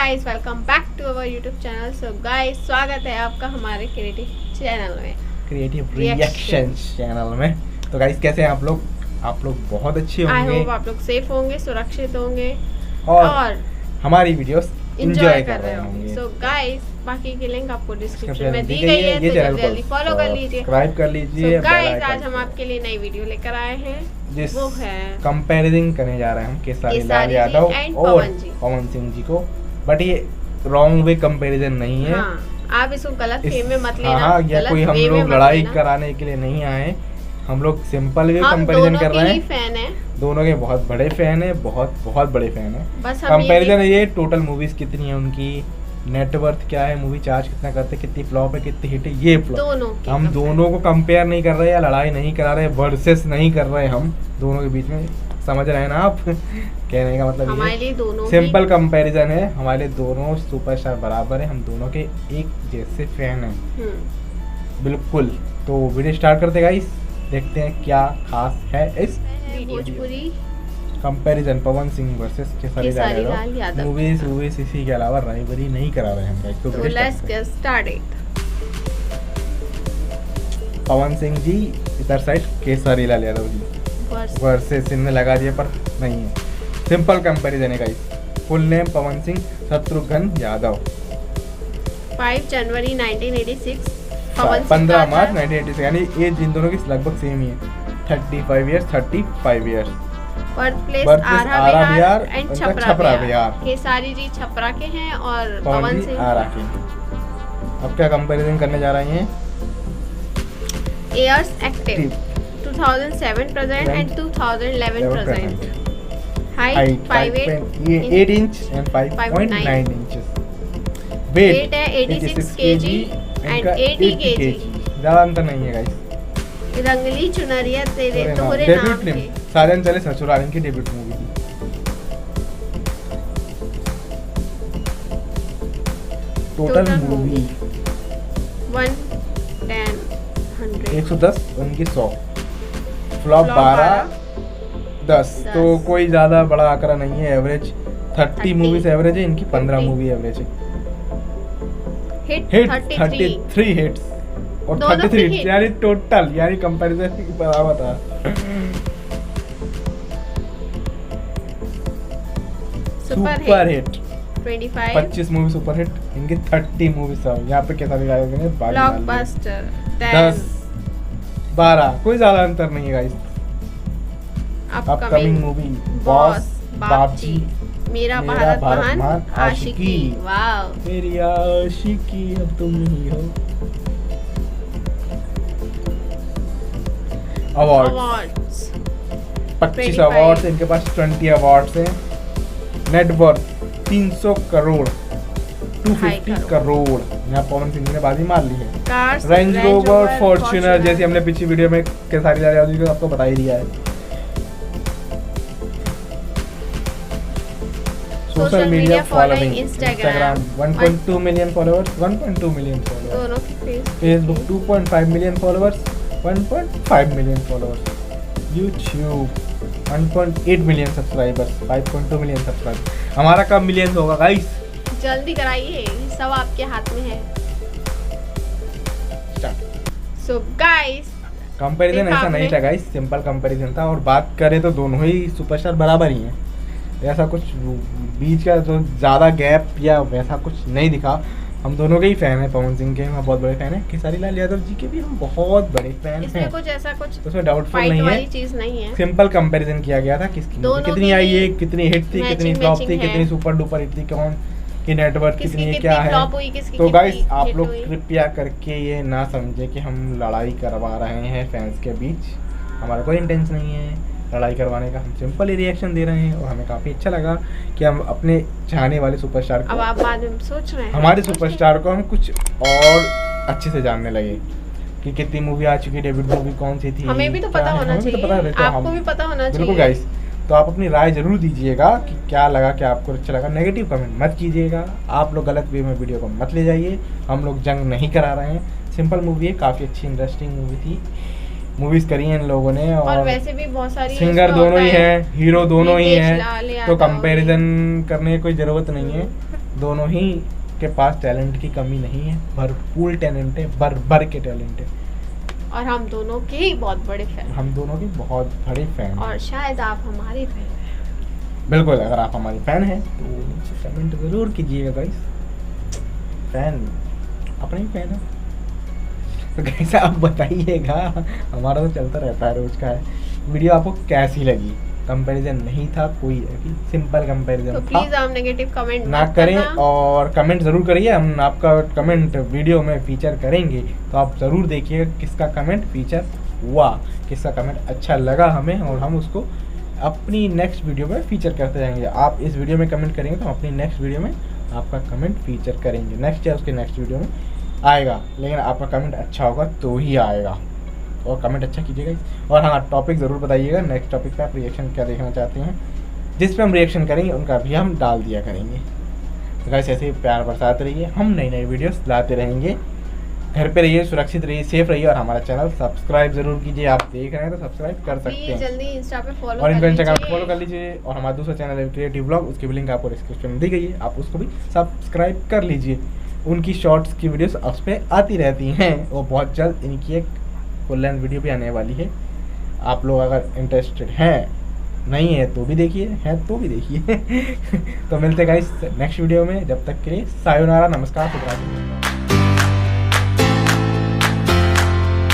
Guys welcome back to our YouTube channel. So guys स्वागत है आपका हमारे क्रिएटिव चैनल में, क्रिएटिव रिएक्शंस चैनल में। तो गाइस कैसे हैं आप लोग? आप लोग बहुत अच्छे होंगे। आई होप आप लोग सेफ होंगे, सुरक्षित होंगे और हमारी वीडियोस एंजॉय कर रहे होंगे। सो गाइस बाकी की लिंक आपको डिस्क्रिप्शन में दी गई गई है, ये तो चैनल जल्दी फॉलो कर लीजिए, सब्सक्राइब कर लीजिए। गाइस आज हम आपके लिए नई वीडियो लेकर आए हैं, वो है कंपैरिजन करने जा रहे हैं हम केसारी लाल यादव और पवन सिंह जी को। बट ये रॉन्ग वे कंपैरिजन नहीं है। आप इसको गलत वे में मत लेना। हाँ, या कोई हम लोग लड़ाई कराने के लिए नहीं आए, हम लोग सिंपल वे कंपैरिजन कर रहे हैं। दोनों के बहुत बड़े फैन है, बहुत बड़े फैन है। कंपैरिजन ये टोटल मूवीज कितनी है, उनकी नेटवर्थ क्या है, मूवी चार्ज कितना करते, कितनी फ्लॉप है, कितनी हिट है, ये फ्लॉप हम दोनों को कंपेयर नहीं कर रहे या लड़ाई नहीं करा रहे, वर्सेस नहीं कर रहे हम दोनों के बीच में। समझ रहे हैं ना आप? कहने का मतलब हमारे लिए दोनों सिंपल कंपैरिजन है। हमारे लिए दोनों सुपरस्टार बराबर है, हम दोनों के एक जैसे फैन हैं बिल्कुल। तो वीडियो स्टार्ट करते गाइस, देखते हैं क्या खास है इस Bhojpuri comparison Pawan Singh versus Khesari Lal Yadav. Movies इसी के अलावा राइवरी नहीं करा रहे हैं गाइस। तो let's get started. Pawan Singh ji इधर साइड, केसारी लाल यादव जी वर्सेस इनमें लगा दिए, पर नहीं है, सिंपल कंपैरिजन है guys. Full name Pawan Singh Shatrughan Yadav. 5 जनवरी 1986, 15 मार्च 1986, यानी एज इन दोनों की लगभग सेम ही है। 35 years. Birth place Ara Bihar and Chhapra Bihar. Kesari ji Chhapra के हैं और पवन सिंह आरा के। अब क्या कंपैरिजन करने जा रहे हैं? Years active 2007 present and 2011 present. Height 8 inch and 5.9 inches. Weight है 86 केजी एंड 80 केजी। ज्यादा अंतर नहीं है गाइस। रंगली चुनरिया तेरे तोरे नाम के। साजन चले ससुराल इनकी डेब्यूट मूवी थी। टोटल मूवी 110 उनकी 100, फ्लॉप 12 10। तो कोई ज्यादा बड़ा आंकड़ा नहीं है। एवरेज 30 मूवीज एवरेज है, इनकी 15 मूवी एवरेज है। हिट 33 हिट्स और 33 हिट्स, यानी टोटल, यानी कंपैरिजन बराबर था। Super hit 25 movie super hit, इनकी 30 मूवी सब। यहाँ पे केसारी लाल यादव ने ब्लॉकबस्टर 10 12, कोई ज्यादा अंतर नहीं है guys. Upcoming movie boss, Bapji, मेरा भारत महान, आशिकी। वाओ, मेरी आशिकी अब तुम ही हो। अवार्ड्स 25 अवार्ड्स इनके पास, 20 अवार्ड्स हैं। नेटवर्थ 300 करोड़, 250 करोड़। यहाँ पवन सिंह ने बाजी मार ली है। रेंज रोवर फॉर्च्यूनर, जैसे हमने पिछली वीडियो में केसारी लाल यादव जी को आपको बता ही दिया है। Social media following Instagram 1.2 million followers, 1.2 million followers. Facebook 2.5 million followers, 1.5 million followers. YouTube 1.8 million subscribers, 5.2 million subscribers. हमारा कब मिलियन होगा गाइस? जल्दी कराइए, सब आपके हाथ में है। सो गाइस कंपैरिजन ऐसा नहीं था गाइस, सिंपल कंपैरिजन था। और बात करें तो दोनों ही सुपरस्टार बराबर ही हैं। ऐसा कुछ बीच का जो ज़्यादा गैप या वैसा कुछ नहीं दिखा। हम दोनों के ही फैन हैं, पवन सिंह के हम बहुत बड़े फैन हैं, केसारी लाल यादव जी के भी हम बहुत बड़े फैन हैं। इसमें कुछ ऐसा कुछ तो उसमें डाउटफुल नहीं है, सिंपल कंपैरिजन किया गया था किसकी कितनी आई है, कितनी हिट थी, कितनी फ्लॉप थी, कितनी सुपर डुपर हिट थी, कौन की नेटवर्क कितनी है, क्या है। तो गाइस आप लोग कृपया करके ये ना समझे कि हम लड़ाई करवा रहे हैं फैंस के बीच। हमारा कोई इंटेंशन नहीं है लड़ाई करवाने का, हम सिंपल ही रिएक्शन दे रहे हैं। और हमें काफ़ी अच्छा लगा कि हम अपने चाहने वाले सुपरस्टार को, अब आप बाद में सोच रहे हैं, हमारे सुपरस्टार को हम कुछ और अच्छे से जानने लगे कि कितनी मूवी आ चुकी है, डेब्यूट मूवी कौन सी थी। हमें भी तो पता होना चाहिए, आपको भी पता होना चाहिए। बिल्कुल गाइस, तो आप अपनी राय जरूर दीजिएगा कि क्या लगा, क्या आपको अच्छा लगा। नेगेटिव कमेंट मत कीजिएगा, आप लोग गलत वे में वीडियो को मत ले जाइए। हम लोग जंग नहीं करा रहे हैं, सिंपल मूवी है, काफ़ी अच्छी इंटरेस्टिंग मूवी थी। मूवीज करी हैं इन लोगों ने, और वैसे भी बहुत सारी सिंगर दोनों ही हैं, हीरो दोनों ही हैं, तो कंपैरिजन करने की कोई ज़रूरत नहीं है। दोनों ही के पास टैलेंट की कमी नहीं है, भरपूर टैलेंट है, भर के टैलेंट है। और हम दोनों के ही बहुत बड़े फैन, हम दोनों के बहुत बड़े फैन, और शायद आप हमारे फैन हैं। बिल्कुल, अगर आप हमारे फैन हैं तो नीचे कमेंट जरूर कीजिएगा गाइस। फैन अपने ही फैन है तो गाइस आप बताइएगा, हमारा तो चलता रहता है रोज का है। वीडियो आपको कैसी लगी? कंपैरिजन नहीं था कोई, सिंपल कंपैरिजन तो प्लीज आप नेगेटिव कमेंट ना करें, और कमेंट ज़रूर करिए। हम आपका कमेंट वीडियो में फीचर करेंगे, तो आप ज़रूर देखिएगा किसका कमेंट फीचर हुआ, किसका कमेंट अच्छा लगा हमें, और हम उसको अपनी नेक्स्ट वीडियो में फीचर करते जाएंगे। आप इस वीडियो में कमेंट करेंगे तो हम अपनी नेक्स्ट वीडियो में आपका कमेंट फीचर करेंगे। नेक्स्ट या उसके नेक्स्ट वीडियो में आएगा, लेकिन आपका कमेंट अच्छा होगा तो ही आएगा, और कमेंट अच्छा कीजिएगा। और हाँ, टॉपिक ज़रूर बताइएगा, नेक्स्ट टॉपिक पे आप रिएक्शन क्या देखना चाहते हैं, जिस पे हम रिएक्शन करेंगे उनका भी हम डाल दिया करेंगे। तो गाइस ऐसे ही प्यार बरसाते रहिए, हम नई नई वीडियोस लाते रहेंगे। घर पे रहिए, सुरक्षित रहिए, सेफ रहिए, और हमारा चैनल सब्सक्राइब जरूर कीजिए। आप देख रहे हैं तो सब्सक्राइब कर सकते हैं, जल्दी इंस्टा पे फॉलो और इनको इंस्टाग्राम पे फॉलो कर लीजिए। और हमारा दूसरा चैनल है क्रिएटिव ब्लॉग, उसकी भी लिंक आपको डिस्क्रिप्शन में दी गई है, आप उसको भी सब्सक्राइब कर लीजिए। उनकी शॉर्ट्स की वीडियोस उस पर आती रहती हैं, वो बहुत जल्द इनकी एक फुल लेंथ वीडियो भी आने वाली है। आप लोग अगर इंटरेस्टेड हैं, नहीं है तो भी देखिए, है तो भी देखिए। तो मिलते हैं गाइस नेक्स्ट वीडियो में, जब तक के लिए सायोनारा, नमस्कार, शुभ रात्रि।